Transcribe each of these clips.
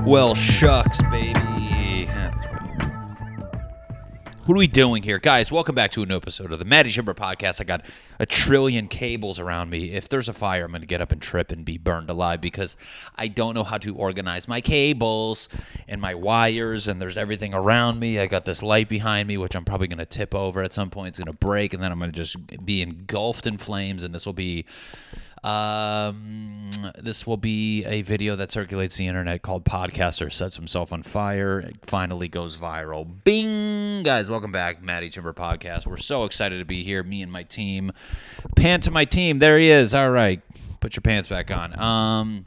Well, shucks, baby. What are we doing here? Guys, welcome back to a new episode of the Matty Chymbor podcast. I got a trillion cables around me. If there's a fire, I'm going to get up and trip and be burned alive because I don't know how to organize my cables and my wires, and there's everything around me. I got this light behind me, which I'm probably going to tip over at some point. It's going to break, and then I'm going to just be engulfed in flames, and this will be a video that circulates the internet called Podcaster Sets Himself on Fire. It finally goes viral. Bing! Guys, welcome back. Matty Chymbor podcast. We're so excited to be here. Me and my team. Pant to my team. There he is. All right. Put your pants back on.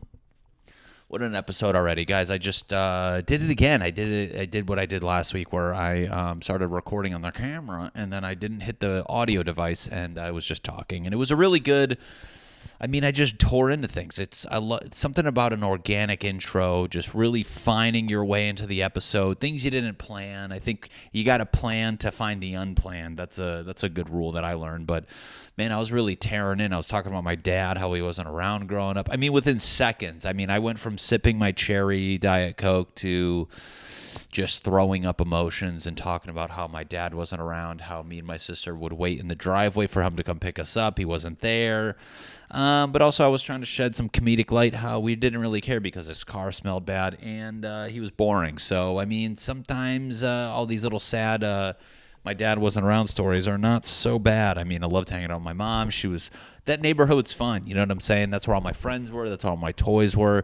What an episode already, guys. I just did it again. I did what I did last week where I started recording on the camera, and then I didn't hit the audio device, and I was just talking. And it was a really good... I just tore into things. It's something about an organic intro, just really finding your way into the episode, things you didn't plan. I think you got to plan to find the unplanned. That's a good rule that I learned. But, man, I was really tearing in. I was talking about my dad, how he wasn't around growing up. Within seconds. I went from sipping my cherry Diet Coke to just throwing up emotions and talking about how my dad wasn't around, how me and my sister would wait in the driveway for him to come pick us up. He wasn't there. But also I was trying to shed some comedic light how we didn't really care because his car smelled bad and he was boring. So, sometimes all these little sad my dad wasn't around stories are not so bad. I loved hanging out with my mom. That neighborhood's fun. You know what I'm saying? That's where all my friends were. That's where all my toys were.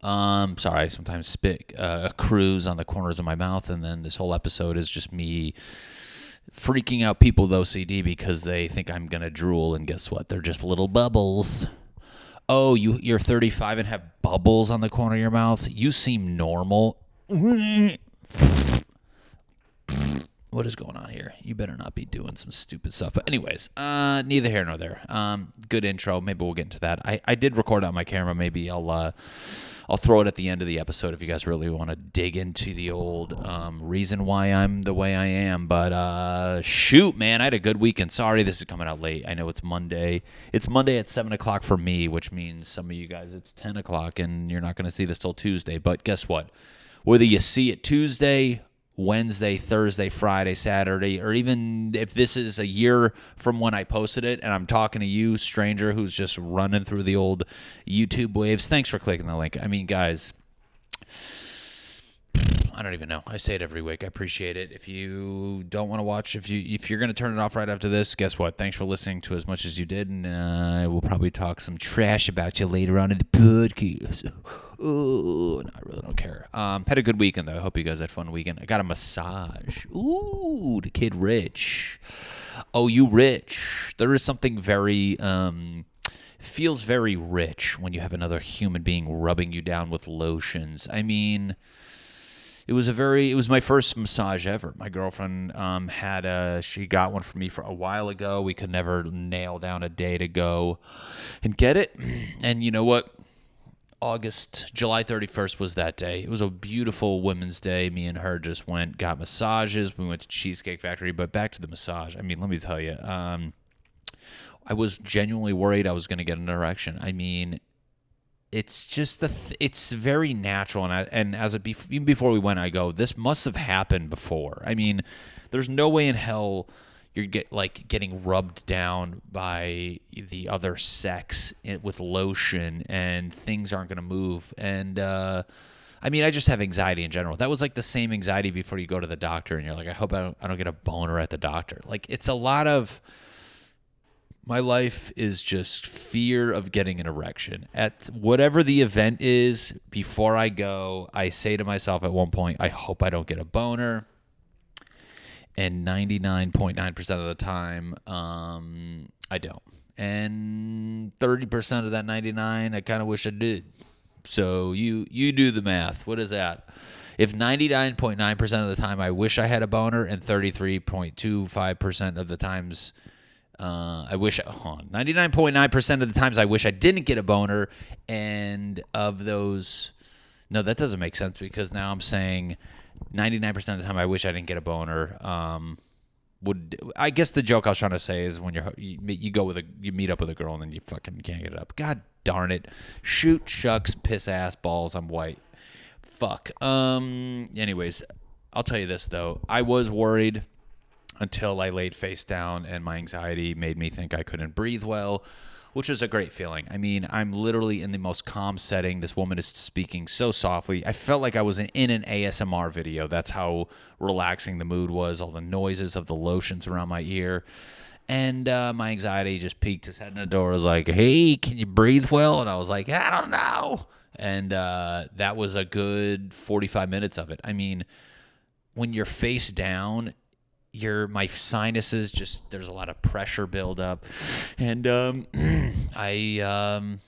Sorry, I sometimes spit a cruise on the corners of my mouth, and then this whole episode is just me freaking out people with OCD because they think I'm going to drool, and guess what? They're just little bubbles. Oh, you're 35 and have bubbles on the corner of your mouth? You seem normal. What is going on here? You better not be doing some stupid stuff. But anyways, neither here nor there. Good intro. Maybe we'll get into that. I did record on my camera. Maybe I'll throw it at the end of the episode if you guys really want to dig into the old reason why I'm the way I am. But shoot, man, I had a good weekend. Sorry this is coming out late. I know it's Monday. It's Monday at 7 o'clock for me, which means some of you guys it's 10 o'clock, and you're not going to see this till Tuesday. But guess what? Whether you see it Tuesday, Wednesday, Thursday, Friday, Saturday, or even if this is a year from when I posted it and I'm talking to you, stranger, who's just running through the old YouTube waves, thanks for clicking the link. Guys, I don't even know. I say it every week. I appreciate it. If you don't want to watch, if you're going to turn it off right after this, guess what? Thanks for listening to as much as you did, and I will probably talk some trash about you later on in the podcast. Oh, no, I really don't care. Had a good weekend, though. I hope you guys had a fun weekend. I got a massage. Ooh, the kid rich. Oh, you rich. There is something very, feels very rich when you have another human being rubbing you down with lotions. It was my first massage ever. My girlfriend she got one for me for a while ago. We could never nail down a day to go and get it. And you know what? July 31st was that day. It was a beautiful Women's Day. Me and her just got massages. We went to Cheesecake Factory, but back to the massage. Let me tell you, I was genuinely worried I was going to get an erection. It's just it's very natural, and even before we went, I go, this must have happened before. There's no way in hell you're getting rubbed down by the other sex with lotion and things aren't going to move. And I just have anxiety in general. That was like the same anxiety before you go to the doctor and you're like, I hope I don't get a boner at the doctor. It's a lot of my life is just fear of getting an erection. At whatever the event is, before I go, I say to myself at one point, I hope I don't get a boner. And 99.9% of the time, I don't. And 30% of that 99, I kind of wish I did. So you do the math. What is that? If 99.9% of the time I wish I had a boner, and 33.25% of the times 99.9% of the times I wish I didn't get a boner, and of those, no, that doesn't make sense because now I'm saying 99% of the time I wish I didn't get a boner. would. I guess the joke I was trying to say is when you meet up with a girl and then you fucking can't get it up. God darn it! Shoot, shucks, piss ass balls. I'm white. Fuck. Anyways, I'll tell you this though. I was worried until I laid face down and my anxiety made me think I couldn't breathe well, which is a great feeling. I mean, I'm literally in the most calm setting. This woman is speaking so softly. I felt like I was in an ASMR video. That's how relaxing the mood was. All the noises of the lotions around my ear. And my anxiety just peeked his head in the door. It was like, hey, can you breathe well? And I was like, I don't know. And that was a good 45 minutes of it. I mean, when you're face down, my sinuses just, there's a lot of pressure buildup, and I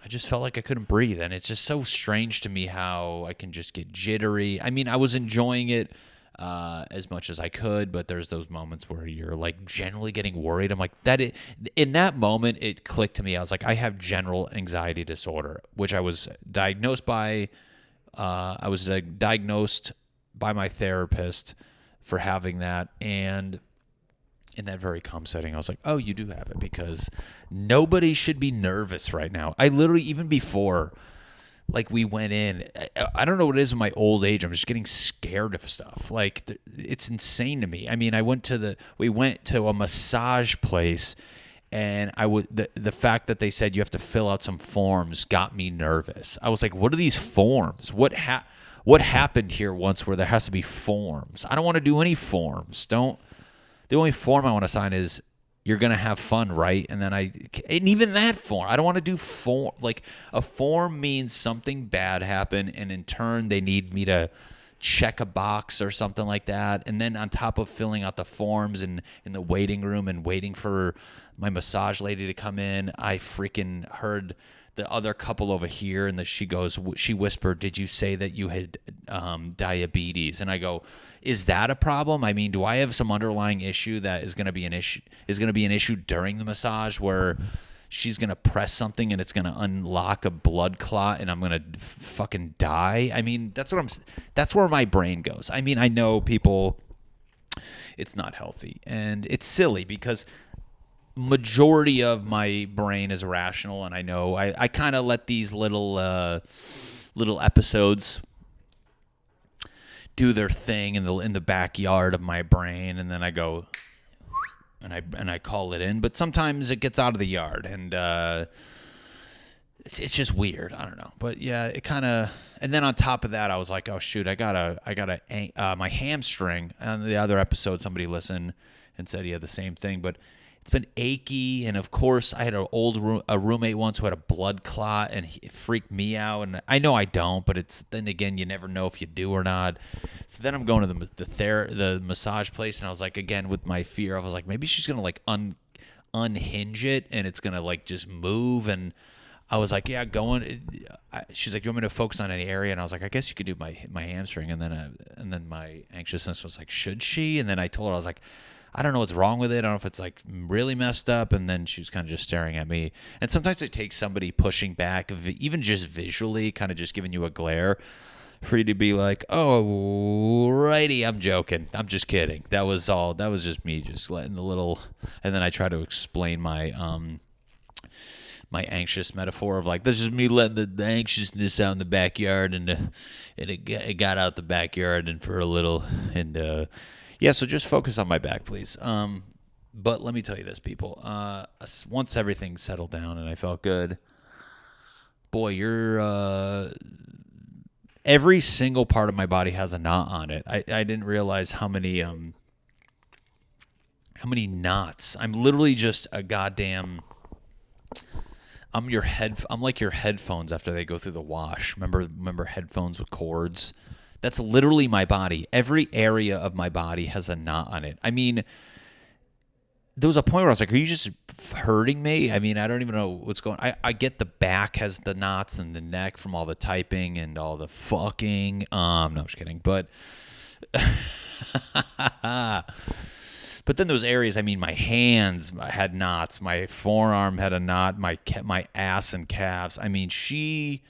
just felt like I couldn't breathe, and it's just so strange to me how I can just get jittery. I mean, I was enjoying it as much as I could, but there's those moments where you're like generally getting worried. I'm like, in that moment, it clicked to me. I was like, I have general anxiety disorder, which I was diagnosed by. I was diagnosed by my therapist for having that, and in that very calm setting, I was like, oh, you do have it, because nobody should be nervous right now. I literally, even before, like, we went in, I don't know what it is in my old age, I'm just getting scared of stuff. Like, it's insane to me. I mean, we went to a massage place, and the fact that they said you have to fill out some forms got me nervous. I was like, what are these forms? What happened here once where there has to be forms? I don't want to do any forms. The only form I want to sign is you're going to have fun, right? And even that form, I don't want to do form. Like, a form means something bad happened, and in turn they need me to check a box or something like that. And then on top of filling out the forms in the waiting room and waiting for my massage lady to come in, I freaking heard the other couple over here, and she whispered, did you say that you had diabetes? And I go, is that a problem? I mean, do I have some underlying issue that is going to be an issue during the massage, where she's going to press something and it's going to unlock a blood clot and I'm going to fucking die? I mean, that's where my brain goes. I mean, I know people, it's not healthy, and it's silly because majority of my brain is rational, and I know I kind of let these little episodes do their thing in the backyard of my brain, and then I go and I call it in. But sometimes it gets out of the yard, and it's just weird. I don't know, but yeah, it kind of. And then on top of that, I was like, oh shoot, I got my hamstring. On the other episode, somebody listened and said he had the same thing, but it's been achy, and of course, I had a roommate once who had a blood clot, and it freaked me out. And I know I don't, but then again, you never know if you do or not. So then I'm going to the massage place, and I was like, again with my fear, I was like, maybe she's gonna like unhinge it, and it's gonna like just move. And I was like, yeah, she's like, you want me to focus on any area? And I was like, I guess you could do my hamstring. And then my anxiousness was like, should she? And then I told her, I was like, I don't know what's wrong with it. I don't know if it's like really messed up. And then she was kind of just staring at me. And sometimes it takes somebody pushing back, even just visually, kind of just giving you a glare, for you to be like, oh, righty, I'm joking. I'm just kidding. That was just me just letting the little. And then I try to explain my anxious metaphor of like, this is me letting the anxiousness out in the backyard, and it got out the backyard and for a little, and yeah, so just focus on my back, please. But let me tell you this, people. Once everything settled down and I felt good, boy, every single part of my body has a knot on it. I didn't realize how many knots. I'm literally just a goddamn. I'm like your headphones after they go through the wash. Remember headphones with cords? That's literally my body. Every area of my body has a knot on it. I mean, there was a point where I was like, are you just hurting me? I mean, I don't even know what's going on. I get the back has the knots, and the neck from all the typing and all the fucking. No, I'm just kidding. But but then those areas, I mean, my hands had knots. My forearm had a knot. My ass and calves. I mean, she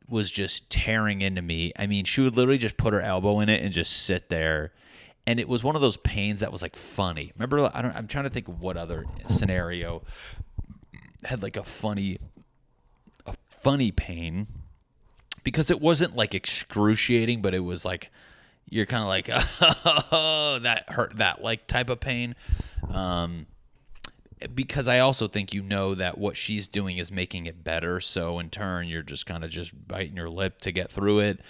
was just tearing into me. I mean, she would literally just put her elbow in it and just sit there. And it was one of those pains that was like funny. Remember, I'm trying to think of what other scenario had like a funny pain, because it wasn't like excruciating, but it was like you're kind of like, oh, that hurt, that like type of pain. Because I also think that what she's doing is making it better. So in turn, you're just kind of just biting your lip to get through it.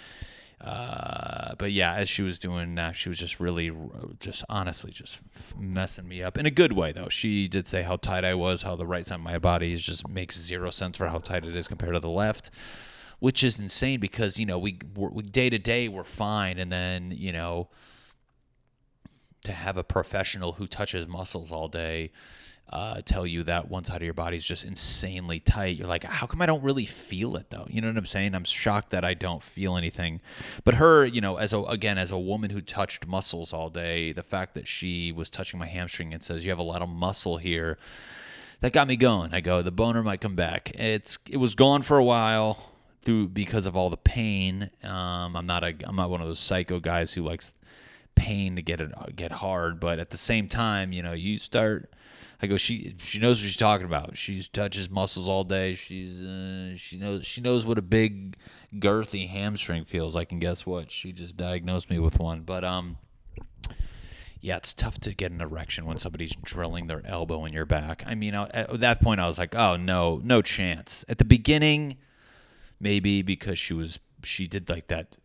But yeah, as she was doing that, she was just really, just honestly, just messing me up in a good way, though. She did say how tight I was, how the right side of my body just makes zero sense for how tight it is compared to the left, which is insane because, we day to day, we're fine. And then, to have a professional who touches muscles all day tell you that one side of your body is just insanely tight. You're like, how come I don't really feel it, though? You know what I'm saying? I'm shocked that I don't feel anything. But her, as a woman who touched muscles all day, the fact that she was touching my hamstring and says, you have a lot of muscle here, that got me going. I go, the boner might come back. It was gone for a while because of all the pain. I'm not one of those psycho guys who likes pain to get hard, but at the same time, you start. I go, she knows what she's talking about. She touches muscles all day. She knows what a big girthy hamstring feels like. And guess what? She just diagnosed me with one. But yeah, it's tough to get an erection when somebody's drilling their elbow in your back. I mean, at that point, I was like, oh no chance. At the beginning, maybe because she did like that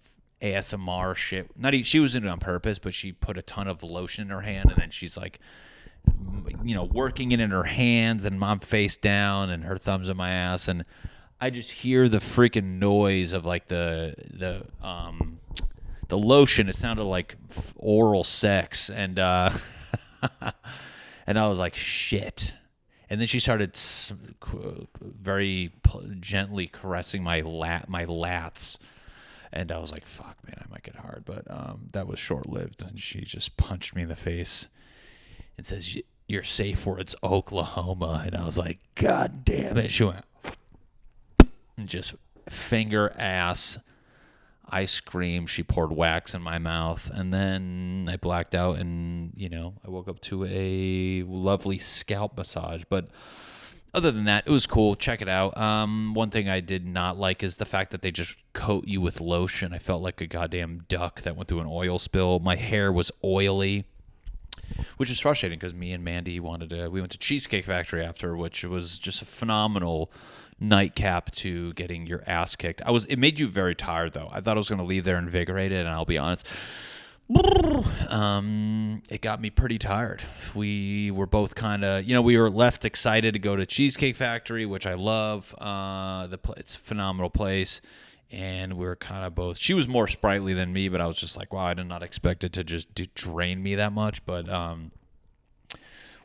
ASMR shit. She was in it on purpose, but she put a ton of lotion in her hand, and then she's like, working it in her hands, and I'm face down and her thumbs in my ass, and I just hear the freaking noise of like the lotion. It sounded like oral sex, and and I was like, shit. And then she started very gently caressing my lats, and I was like, fuck, man, I might get hard. But that was short-lived, and she just punched me in the face. It says, you're safe where it's Oklahoma. And I was like, God damn it. She went, and just finger ass. I screamed. She poured wax in my mouth. And then I blacked out and, I woke up to a lovely scalp massage. But other than that, it was cool. Check it out. One thing I did not like is the fact that they just coat you with lotion. I felt like a goddamn duck that went through an oil spill. My hair was oily, which is frustrating because me and Mandy we went to Cheesecake Factory after, which was just a phenomenal nightcap to getting your ass kicked. It made you very tired, though. I thought I was going to leave there invigorated, and I'll be honest, it got me pretty tired. We were both kind of, we were left excited to go to Cheesecake Factory, which I love. It's a phenomenal place. And we were kind of both. She was more sprightly than me, but I was just like, wow, I did not expect it to just drain me that much. But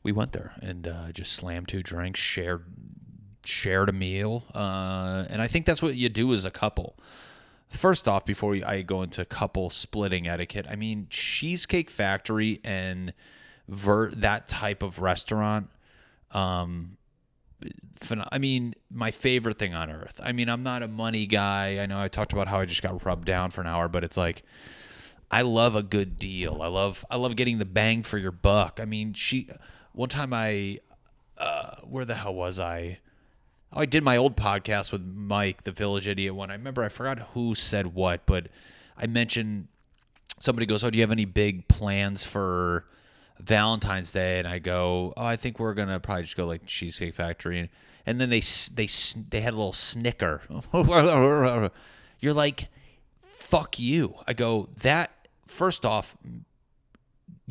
we went there and just slammed 2 drinks, shared a meal. And I think that's what you do as a couple. First off, before I go into couple splitting etiquette, I mean, Cheesecake Factory and that type of restaurant, my favorite thing on earth. I mean, I'm not a money guy. I know I talked about how I just got rubbed down for an hour, but it's like, I love a good deal. I love getting the bang for your buck. I mean, one time where the hell was I? Oh, I did my old podcast with Mike, the Village Idiot one. I remember, I forgot who said what, but I mentioned, somebody goes, oh, do you have any big plans for Valentine's Day? And I go, oh, I think we're gonna probably just go like Cheesecake Factory, and then they had a little snicker. You're like, fuck you. I go, that first off,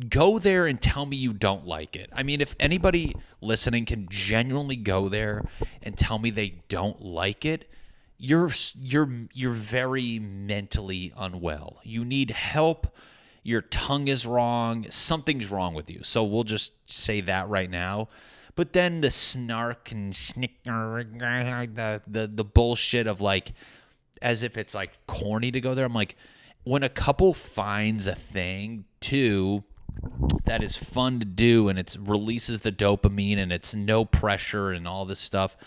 go there and tell me you don't like it. I mean, if anybody listening can genuinely go there and tell me they don't like it, you're very mentally unwell. You need help. Your tongue is wrong. Something's wrong with you. So we'll just say that right now. But then the snark and snicker, the bullshit of like, as if it's like corny to go there. I'm like, when a couple finds a thing too that is fun to do and it releases the dopamine and it's no pressure and all this stuff,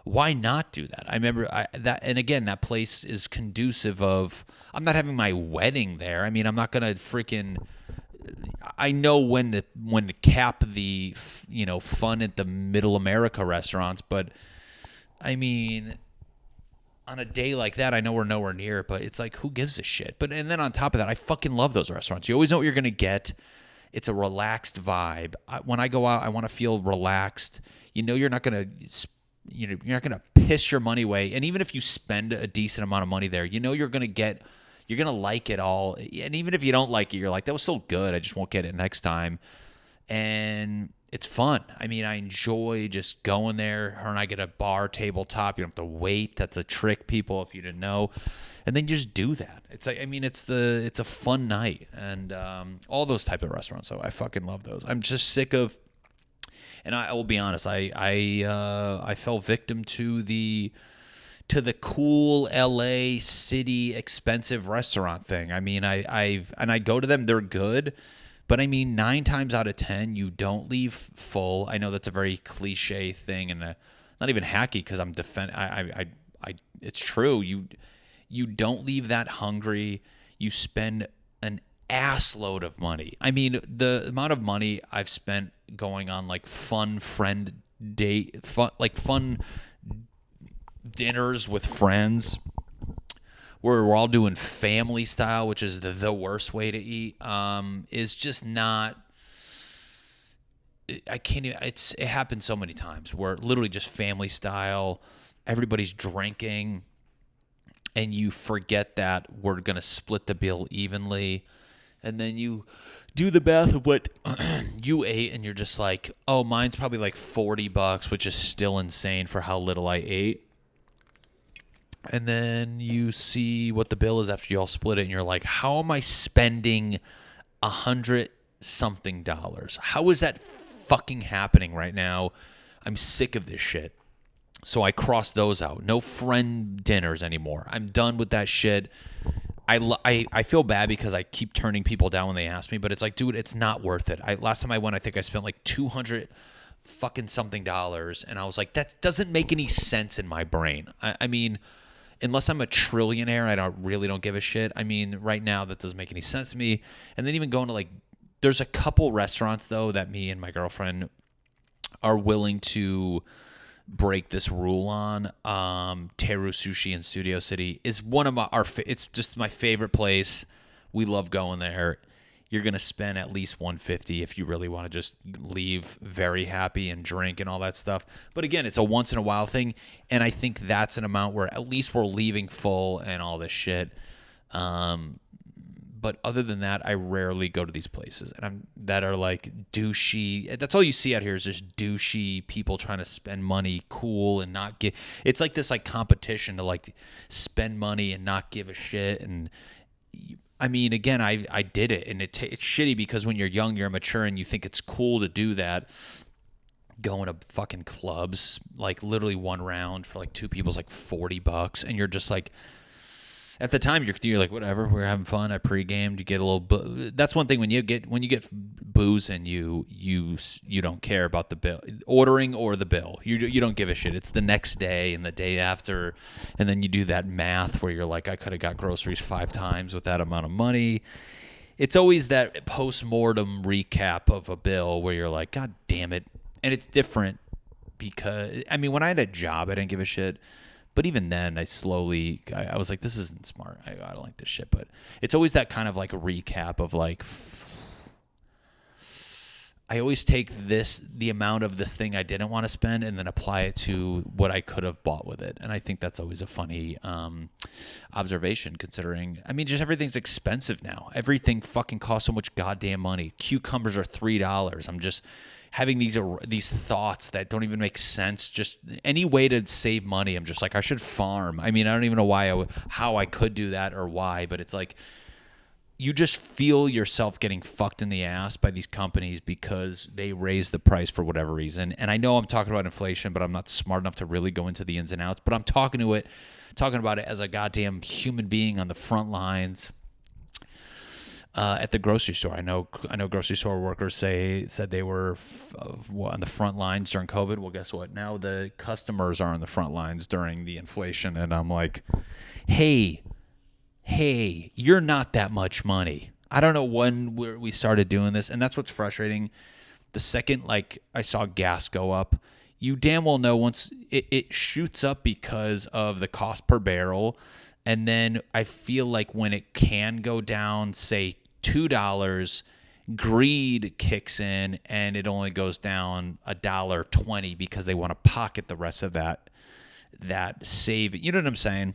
why not do that? I remember and again, that place is conducive of, I'm not having my wedding there. I mean, I'm not going to freaking I know when to cap the fun at the Middle America restaurants, but I mean, on a day like that, I know we're nowhere near it, but it's like, who gives a shit? And then on top of that, I fucking love those restaurants. You always know what you're gonna get. It's a relaxed vibe. When I go out, I want to feel relaxed. You're not gonna you're not gonna piss your money away. And even if you spend a decent amount of money there, you're gonna like it all. And even if you don't like it, you're like, that was so good, I just won't get it next time. And it's fun. I mean, I enjoy just going there. Her and I get a bar tabletop. You don't have to wait. That's a trick, people, if you didn't know. And then you just do that. It's like, I mean, it's a fun night, and all those type of restaurants. So I fucking love those. I'm just sick of. And I will be honest. I fell victim to the cool LA city expensive restaurant thing. I mean, I go to them. They're good. But I mean, 9 times out of 10, you don't leave full. I know that's a very cliche thing, and not even hacky, because I'm it's true. You don't leave that hungry. You spend an assload of money. I mean, the amount of money I've spent going on like fun dinners with friends, where we're all doing family style, which is the worst way to eat, is just not. I can't. It happens so many times where literally just family style, everybody's drinking, and you forget that we're gonna split the bill evenly, and then you do the math of what you ate, and you're just like, oh, mine's probably like $40, which is still insane for how little I ate. And then you see what the bill is after you all split it, and you're like, how am I spending $100-something? How is that fucking happening right now? I'm sick of this shit. So I cross those out. No friend dinners anymore. I'm done with that shit. I feel bad because I keep turning people down when they ask me, but it's like, dude, it's not worth it. Last time I went, I think I spent like $200 fucking something, and I was like, that doesn't make any sense in my brain. I mean, unless I'm a trillionaire, I don't give a shit. I mean, right now, that doesn't make any sense to me. And then even going to there's a couple restaurants though that me and my girlfriend are willing to break this rule on. Teru Sushi in Studio City is one of it's just my favorite place. We love going there. You're going to spend at least $150 if you really want to just leave very happy and drink and all that stuff. But again, it's a once in a while thing, and I think that's an amount where at least we're leaving full and all this shit. But other than that, I rarely go to these places that are like douchey. That's all you see out here is just douchey people trying to spend money cool and not give. It's like this competition to spend money and not give a shit. And I mean, again, I did it, and it's shitty because when you're young, you're immature, and you think it's cool to do that. Going to fucking clubs, literally one round for 2 people's $40, and you're just like. At the time, you're like, whatever, we're having fun. I pre-gamed. You get a little. That's one thing when you get booze and you don't care about the bill, ordering or the bill. You don't give a shit. It's the next day and the day after, and then you do that math where you're like, I could have got groceries 5 times with that amount of money. It's always that post-mortem recap of a bill where you're like, God damn it, and it's different because I mean, when I had a job, I didn't give a shit. But even then, I was like, this isn't smart. I don't like this shit. But it's always that kind of a recap of I always take the amount of this thing I didn't want to spend and then apply it to what I could have bought with it. And I think that's always a funny observation considering, I mean, just everything's expensive now. Everything fucking costs so much goddamn money. Cucumbers are $3. I'm just having these thoughts that don't even make sense. Just any way to save money. I'm just like, I should farm. I mean, I don't even know how I could do that or why, but it's like you just feel yourself getting fucked in the ass by these companies because they raise the price for whatever reason. And I know I'm talking about inflation, but I'm not smart enough to really go into the ins and outs. But I'm talking about it as a goddamn human being on the front lines. At the grocery store, I know grocery store workers said they were on the front lines during COVID. Well, guess what? Now the customers are on the front lines during the inflation, and I'm like, hey, you're not that much money. I don't know when we started doing this, and that's what's frustrating. The second like I saw gas go up, you damn well know once it shoots up because of the cost per barrel. And then I feel like when it can go down, say $2, greed kicks in and it only goes down $1.20 because they want to pocket the rest of that save. You know what I'm saying?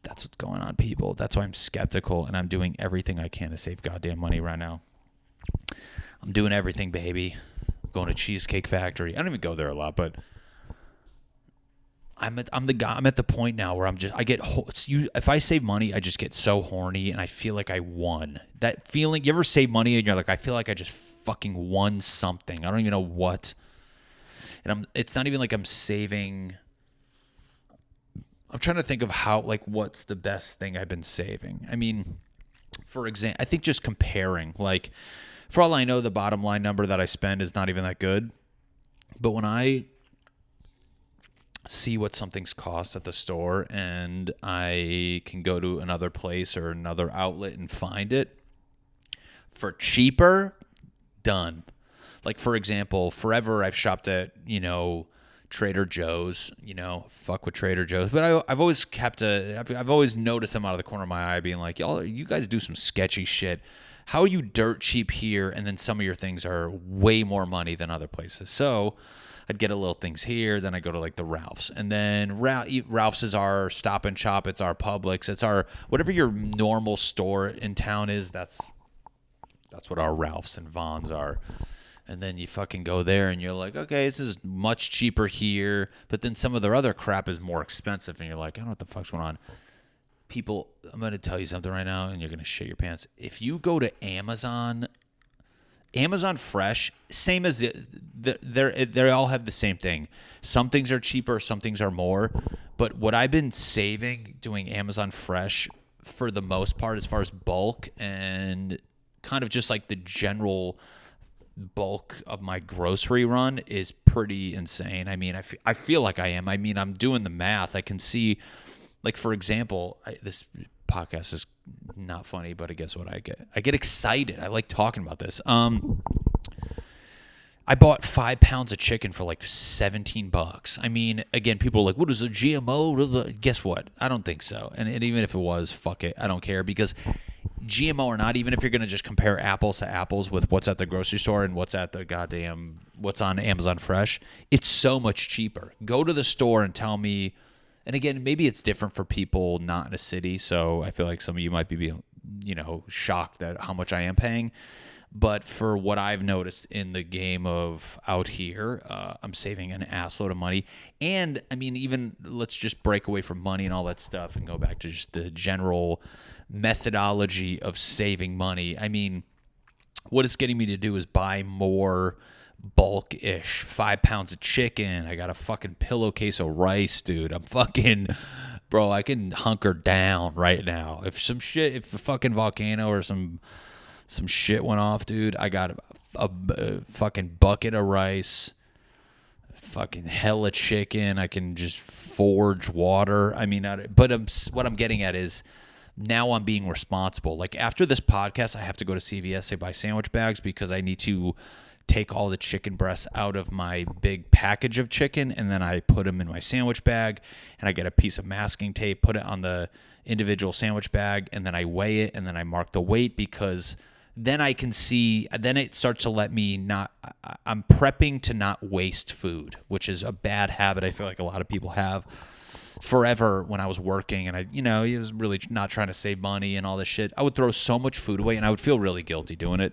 That's what's going on, people. That's why I'm skeptical, and I'm doing everything I can to save goddamn money right now. I'm doing everything, baby. I'm going to Cheesecake Factory. I don't even go there a lot, but I'm at the point now where if I save money, I just get so horny and I feel like I won. That feeling, you ever save money and you're like, I feel like I just fucking won something. I don't even know what. And it's not even like I'm saving. I'm trying to think of what's the best thing I've been saving. I mean, for example, I think just comparing, like, for all I know, the bottom line number that I spend is not even that good. But when I see what something's cost at the store and I can go to another place or another outlet and find it for cheaper, done. Like, for example, forever I've shopped at, Trader Joe's, fuck with Trader Joe's. But I've always I've always noticed them out of the corner of my eye being like, y'all, you guys do some sketchy shit. How are you dirt cheap here? And then some of your things are way more money than other places. So I'd get a little things here. Then I go to like the Ralph's, and then Ralph's is our Stop and Shop. It's our Publix. It's our, whatever your normal store in town is. That's what our Ralph's and Vons are. And then you fucking go there and you're like, okay, this is much cheaper here. But then some of their other crap is more expensive. And you're like, I don't know what the fuck's going on. People, I'm going to tell you something right now and you're going to shit your pants. If you go to Amazon Fresh, same as they all have the same thing. Some things are cheaper, some things are more. But what I've been saving doing Amazon Fresh for the most part, as far as bulk and kind of just like the general bulk of my grocery run, is pretty insane. I mean, I feel like I am. I mean, I'm doing the math. I can see, like, for example, this podcast is not funny, but I guess what I get excited. I like talking about this. I bought 5 pounds of chicken for like $17. I mean, again, people are like, what is a GMO? Guess what? I don't think so. And even if it was, fuck it. I don't care, because GMO or not, even if you're going to just compare apples to apples with what's at the grocery store and what's at the what's on Amazon Fresh, it's so much cheaper. Go to the store and tell me, and again, maybe it's different for people not in a city, so I feel like some of you might be, shocked at how much I am paying. But for what I've noticed in the game of out here, I'm saving an assload of money. And, I mean, even let's just break away from money and all that stuff and go back to just the general methodology of saving money. I mean, what it's getting me to do is buy more bulk-ish. 5 pounds of chicken. I got a fucking pillowcase of rice, dude. I'm fucking... Bro, I can hunker down right now. If a fucking volcano or some shit went off, dude, I got a fucking bucket of rice, fucking hella chicken. I can just forge water. I mean, what I'm getting at is now I'm being responsible. Like, after this podcast, I have to go to CVS to buy sandwich bags because I need to take all the chicken breasts out of my big package of chicken, and then I put them in my sandwich bag, and I get a piece of masking tape, put it on the individual sandwich bag, and then I weigh it, and then I mark the weight, because then I can see, then it starts to let me I'm prepping to not waste food, which is a bad habit I feel like a lot of people have. Forever, when I was working and I was really not trying to save money and all this shit, I would throw so much food away and I would feel really guilty doing it.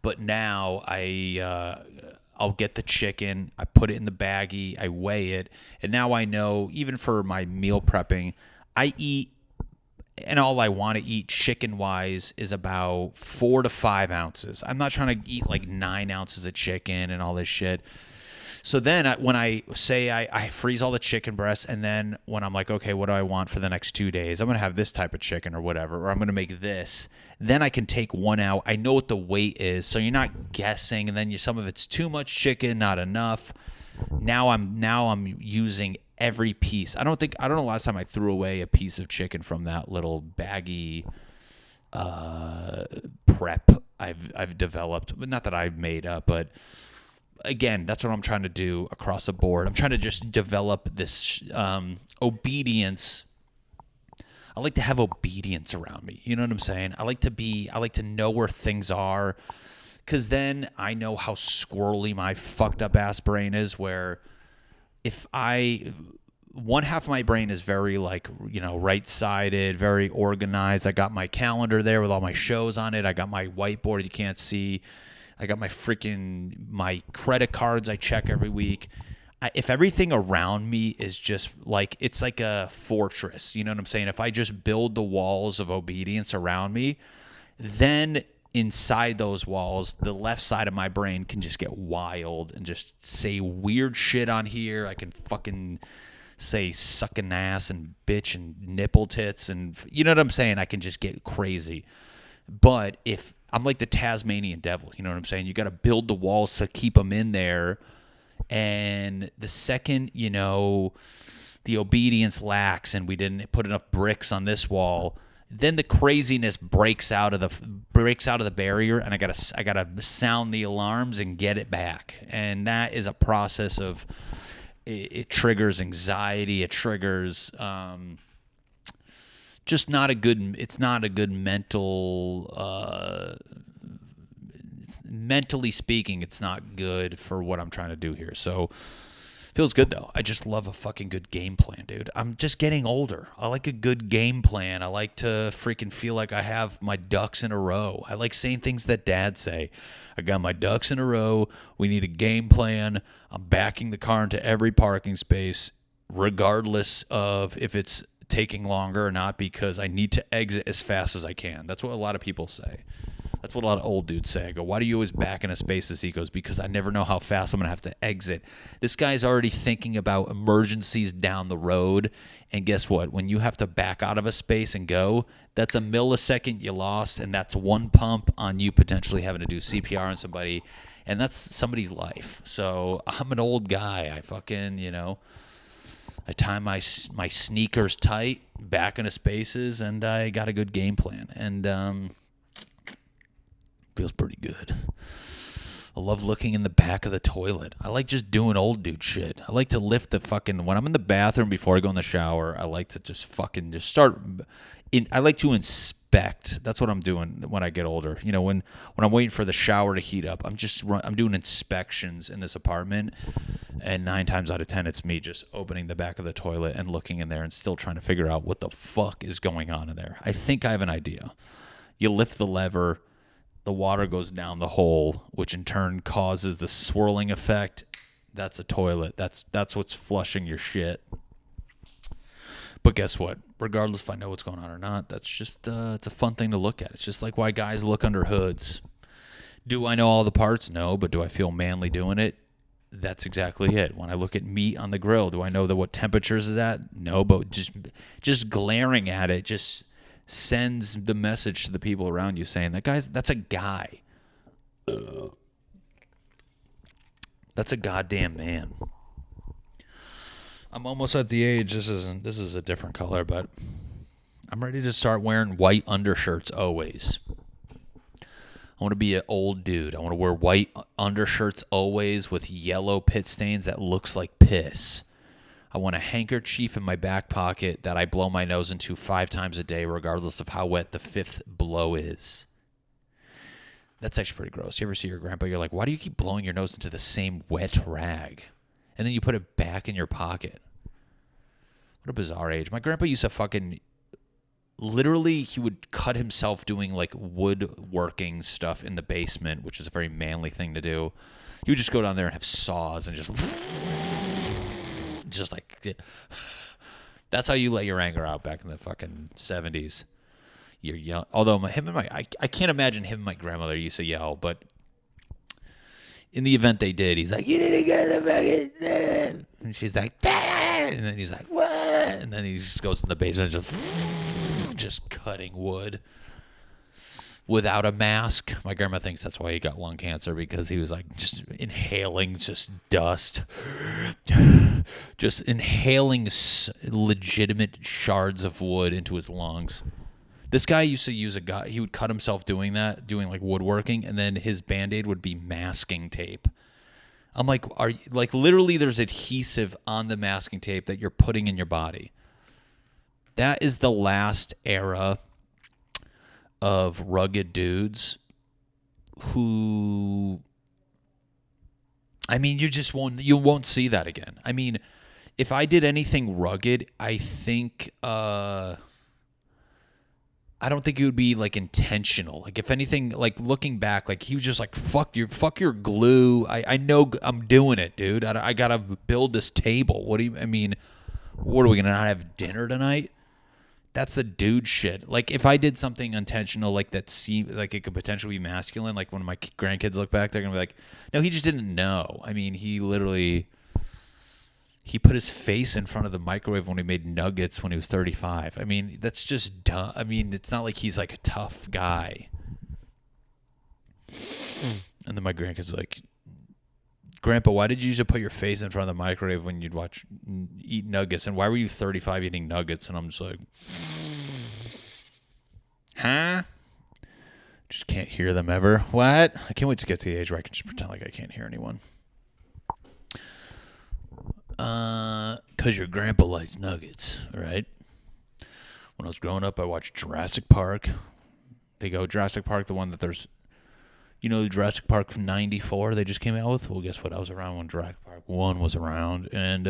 But now I'll get the chicken, I put it in the baggie, I weigh it, and now I know, even for my meal prepping, I eat, and all I want to eat chicken-wise is about 4 to 5 ounces. I'm not trying to eat like 9 ounces of chicken and all this shit. So then when I say I freeze all the chicken breasts, and then when I'm like, okay, what do I want for the next 2 days? I'm going to have this type of chicken or whatever, or I'm going to make this. Then I can take one out. I know what the weight is, so you're not guessing, and then some of it's too much chicken, not enough. Now I'm using every piece. I don't know last time I threw away a piece of chicken from that little baggy prep I've developed. Not that I've made up, but again, that's what I'm trying to do across the board. I'm trying to just develop this obedience. I like to have obedience around me. You know what I'm saying? I like to know where things are, because then I know how squirrely my fucked up ass brain is, where if one half of my brain is very right-sided, very organized. I got my calendar there with all my shows on it. I got my whiteboard you can't see. I got my credit cards I check every week. If everything around me is just it's like a fortress, you know what I'm saying? If I just build the walls of obedience around me, then inside those walls, the left side of my brain can just get wild and just say weird shit on here. I can fucking say sucking ass and bitch and nipple tits, and you know what I'm saying? I can just get crazy. But if I'm like the Tasmanian devil, you know what I'm saying? You got to build the walls to keep them in there. And the second, the obedience lacks and we didn't put enough bricks on this wall, then the craziness breaks out of the barrier, and I gotta sound the alarms and get it back. And that is a process of it triggers anxiety. It triggers just not a good. It's not a good mental. Mentally speaking, it's not good for what I'm trying to do here. So feels good though. I just love a fucking good game plan, dude. I'm just getting older. I like a good game plan. I like to freaking feel like I have my ducks in a row. I like saying things that dads say. I got my ducks in a row. We need a game plan. I'm backing the car into every parking space, regardless of if it's taking longer or not, because I need to exit as fast as I can. That's what a lot of people say. That's what a lot of old dudes say. I go, why do you always back into spaces? He goes, because I never know how fast I'm going to have to exit. This guy's already thinking about emergencies down the road. And guess what? When you have to back out of a space and go, that's a millisecond you lost. And that's one pump on you potentially having to do CPR on somebody. And that's somebody's life. So I'm an old guy. I fucking, I tie my sneakers tight, back into spaces, and I got a good game plan. And, feels pretty good. I love looking in the back of the toilet. I like just doing old dude shit. I like to lift the fucking... When I'm in the bathroom before I go in the shower, I like to just start... I like to inspect. That's what I'm doing when I get older. When I'm waiting for the shower to heat up, I'm doing inspections in this apartment, and 9 times out of 10, it's me just opening the back of the toilet and looking in there and still trying to figure out what the fuck is going on in there. I think I have an idea. You lift the lever... The water goes down the hole, which in turn causes the swirling effect. That's a toilet. That's what's flushing your shit. But guess what? Regardless if I know what's going on or not, that's just it's a fun thing to look at. It's just like why guys look under hoods. Do I know all the parts? No, but do I feel manly doing it? That's exactly it. When I look at meat on the grill, do I know what temperatures is at? No, but just glaring at it just sends the message to the people around you saying that's a guy. That's a goddamn man. I'm almost at the age, this is a different color, but I'm ready to start wearing white undershirts always. I want to be an old dude. I want to wear white undershirts always with yellow pit stains that looks like piss. I want a handkerchief in my back pocket that I blow my nose into 5 times a day, regardless of how wet the 5th blow is. That's actually pretty gross. You ever see your grandpa? You're like, why do you keep blowing your nose into the same wet rag? And then you put it back in your pocket. What a bizarre age. My grandpa used to fucking... Literally, he would cut himself doing woodworking stuff in the basement, which is a very manly thing to do. He would just go down there and have saws and just like, that's how you let your anger out back in the fucking 70s. You're young. Although I can't imagine him and my grandmother used to yell, but in the event they did, he's like, you need to get the fucking, and she's like, and then he's like, what? And then he just goes in the basement and just cutting wood without a mask. My grandma thinks that's why he got lung cancer, because he was like just inhaling just dust, just inhaling legitimate shards of wood into his lungs. This guy used to use he would cut himself doing like woodworking, and then his Band-Aid would be masking tape. I'm like, literally there's adhesive on the masking tape that you're putting in your body. That is the last era of rugged dudes who, I mean, you won't see that again. I mean, if I did anything rugged, I think, I don't think it would be like intentional. Like if anything, like looking back, like he was just like, fuck your glue. I know I'm doing it, dude. I gotta build this table. What are we going to not have dinner tonight? That's the dude shit. Like if I did something intentional, like that seemed like it could potentially be masculine, like when my grandkids look back, they're going to be like, no, he just didn't know. I mean, he put his face in front of the microwave when he made nuggets when he was 35. I mean, that's just dumb. I mean, it's not like he's like a tough guy. And then my grandkids are like, Grandpa, why did you usually put your face in front of the microwave when you'd eat nuggets? And why were you 35 eating nuggets? And I'm just like, huh? Just can't hear them ever. What? I can't wait to get to the age where I can just pretend like I can't hear anyone. Because your grandpa likes nuggets, right? When I was growing up, I watched Jurassic Park. They go Jurassic Park, the one that there's, Jurassic Park from 94 they just came out with? Well, guess what? I was around when Jurassic Park 1 was around. And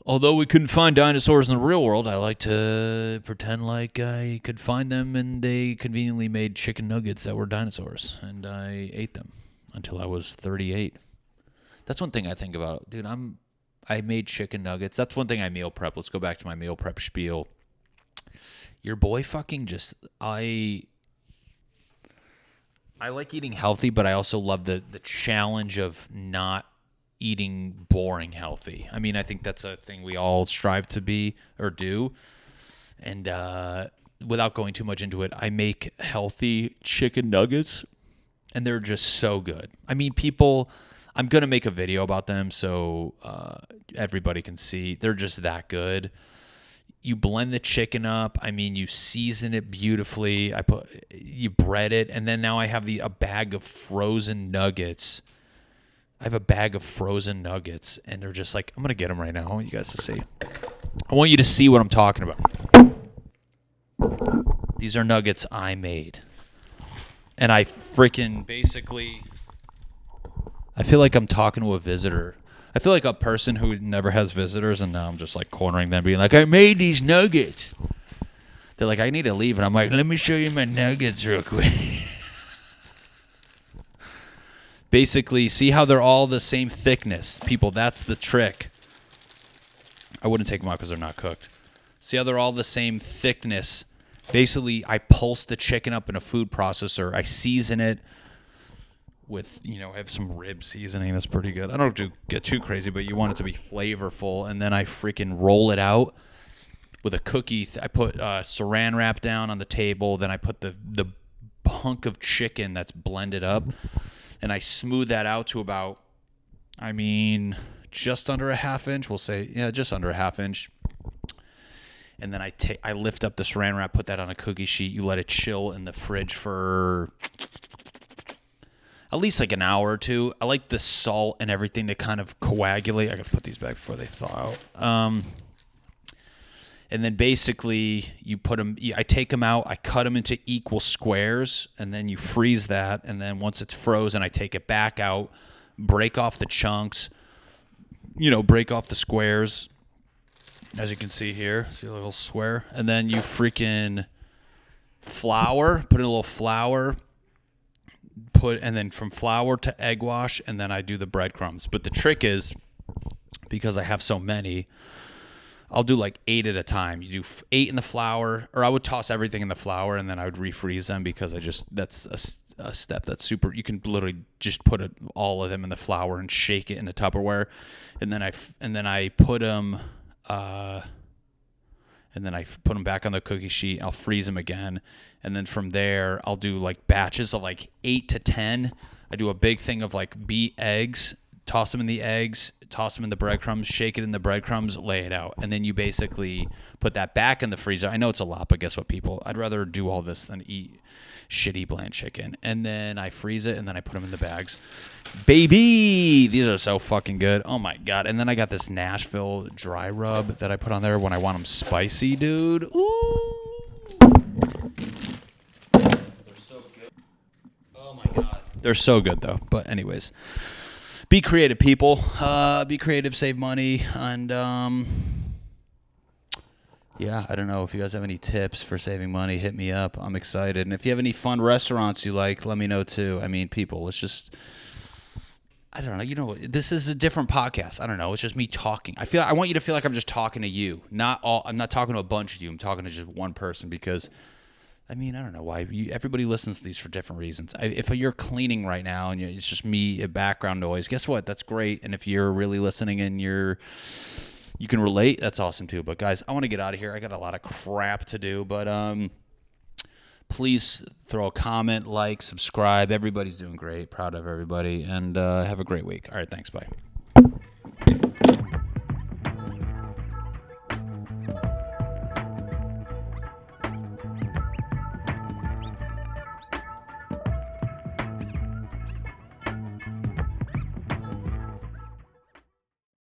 although we couldn't find dinosaurs in the real world, I like to pretend like I could find them, and they conveniently made chicken nuggets that were dinosaurs. And I ate them until I was 38. That's one thing I think about. Dude, I made chicken nuggets. That's one thing I meal prep. Let's go back to my meal prep spiel. Your boy fucking just... I like eating healthy, but I also love the challenge of not eating boring healthy. I mean, I think that's a thing we all strive to be or do. And without going too much into it, I make healthy chicken nuggets, and they're just so good. I mean, I'm going to make a video about them so everybody can see. They're just that good. You blend the chicken up. I mean, you season it beautifully. You bread it, and then now I have a bag of frozen nuggets. I have a bag of frozen nuggets, and they're just like, I'm going to get them right now. I want you guys to see. I want you to see what I'm talking about. These are nuggets I made. And I freaking basically... I feel like I'm talking to a visitor. I feel like a person who never has visitors, and now I'm just like cornering them, being like, I made these nuggets. They're like, I need to leave. And I'm like, let me show you my nuggets real quick. Basically, see how they're all the same thickness? People, that's the trick. I wouldn't take them out because they're not cooked. See how they're all the same thickness? Basically, I pulse the chicken up in a food processor. I season it with, I have some rib seasoning that's pretty good. I don't get too crazy, but you want it to be flavorful. And then I freaking roll it out with a cookie. I put saran wrap down on the table. Then I put the hunk of chicken that's blended up, and I smooth that out to about, just under a half inch. We'll say, just under a half inch. And then I lift up the saran wrap, put that on a cookie sheet. You let it chill in the fridge for at least like an hour or two. I like the salt and everything to kind of coagulate. I got to put these back before they thaw out. And then basically you put them, I take them out, I cut them into equal squares, and then you freeze that. And then once it's frozen, I take it back out, break off the chunks, break off the squares. As you can see here, see a little square. And then you freaking flour, put in a little flour, and then from flour to egg wash, and then I do the breadcrumbs. But the trick is, because I have so many, I'll do like 8 at a time. You do 8 in the flour, or I would toss everything in the flour, and then I would refreeze them because that's a step that's super. You can literally just put all of them in the flour and shake it in a Tupperware, and then I put them. And then I put them back on the cookie sheet. I'll freeze them again. And then from there, I'll do like batches of like 8 to 10. I do a big thing of like beat eggs toss them in the eggs, toss them in the breadcrumbs, shake it in the breadcrumbs, lay it out. And then you basically put that back in the freezer. I know it's a lot, but guess what, people? I'd rather do all this than eat shitty bland chicken. And then I freeze it, and then I put them in the bags. Baby, these are so fucking good. Oh my God. And then I got this Nashville dry rub that I put on there when I want them spicy, dude. Ooh. They're so good. Oh my God. They're so good though. But anyways, be creative, people. Be creative, save money, and yeah, I don't know if you guys have any tips for saving money. Hit me up. I'm excited. And if you have any fun restaurants you like, let me know too. I mean, people, let's just, I don't know. You know, this is a different podcast. I don't know. It's just me talking. I want you to feel like I'm just talking to you. I'm not talking to a bunch of you. I'm talking to just one person because, I mean, I don't know why. Everybody listens to these for different reasons. If you're cleaning right now and it's just me, background noise, guess what? That's great. And if you're really listening and you can relate, that's awesome too. But guys, I want to get out of here. I got a lot of crap to do, but please throw a comment, like, subscribe. Everybody's doing great. Proud of everybody, and have a great week. All right, thanks. Bye.